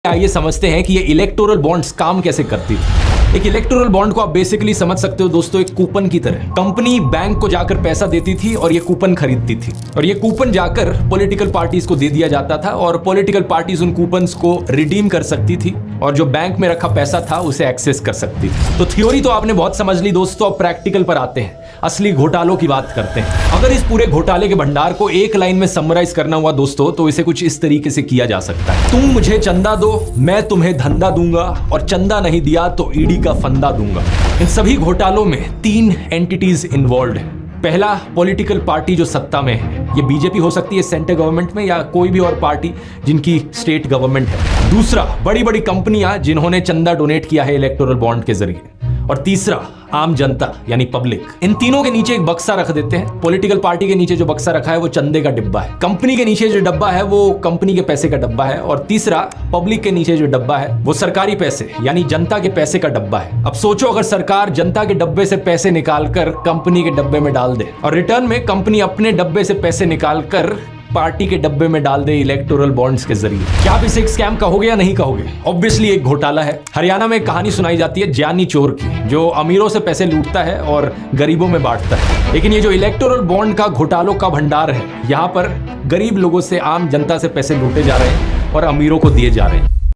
आइए समझते हैं कि ये इलेक्टोरल बॉन्ड्स काम कैसे करती है। एक इलेक्टोरल बॉन्ड को आप बेसिकली समझ सकते हो दोस्तों, एक कूपन की तरह। कंपनी बैंक को जाकर पैसा देती थी और ये कूपन खरीदती थी और ये कूपन जाकर पॉलिटिकल पार्टीज को दे दिया जाता था और पॉलिटिकल पार्टीज उन कूपन्स को रिडीम कर सकती थी और जो बैंक में रखा पैसा था उसे एक्सेस कर सकती थी। तो थ्योरी तो आपने बहुत समझ ली दोस्तों, अब प्रैक्टिकल पर आते हैं, असली घोटालों की बात करते हैं। अगर इस पूरे घोटाले के भंडार को एक लाइन में समराइज करना हुआ दोस्तों, तो इसे कुछ इस तरीके से किया जा सकता है। तुम मुझे चंदा दो, मैं तुम्हें धंधा दूंगा और चंदा नहीं दिया तो ईडी का फंदा दूंगा। इन सभी घोटालों में 3 एंटिटीज इन्वॉल्व है। पहला, पॉलिटिकल पार्टी जो सत्ता में है, ये बीजेपी हो सकती है सेंट्रल गवर्नमेंट में या कोई भी और पार्टी जिनकी स्टेट गवर्नमेंट है। दूसरा, बड़ी बड़ी कंपनियां जिन्होंने चंदा डोनेट किया है इलेक्टोरल बॉन्ड के जरिए। और तीसरा, आम जनता यानी पब्लिक। इन तीनों के नीचे एक बक्सा रख देते हैं। पॉलिटिकल पार्टी के नीचे जो बक्सा रखा है वो चंदे का डिब्बा है, कंपनी के नीचे जो डब्बा है वो कंपनी के पैसे का डब्बा है, और तीसरा, पब्लिक के नीचे जो डब्बा है वो सरकारी पैसे यानी जनता के पैसे का डब्बा है। अब सोचो, अगर सरकार जनता के डब्बे से पैसे निकालकर कंपनी के डब्बे में डाल दे और रिटर्न में कंपनी अपने डब्बे से पैसे निकालकर पार्टी के डब्बे में डाल दे इलेक्टोरल बॉन्ड्स के जरिए, क्या आप इसे एक स्कैम कहोगे या नहीं कहोगे? ऑब्वियसली एक घोटाला है। हरियाणा में एक कहानी सुनाई जाती है ज्ञानी चोर की, जो अमीरों से पैसे लूटता है और गरीबों में बांटता है। लेकिन ये जो इलेक्टोरल बॉन्ड का घोटालों का भंडार है, यहाँ पर गरीब लोगों से, आम जनता से पैसे लूटे जा रहे हैं और अमीरों को दिए जा रहे हैं।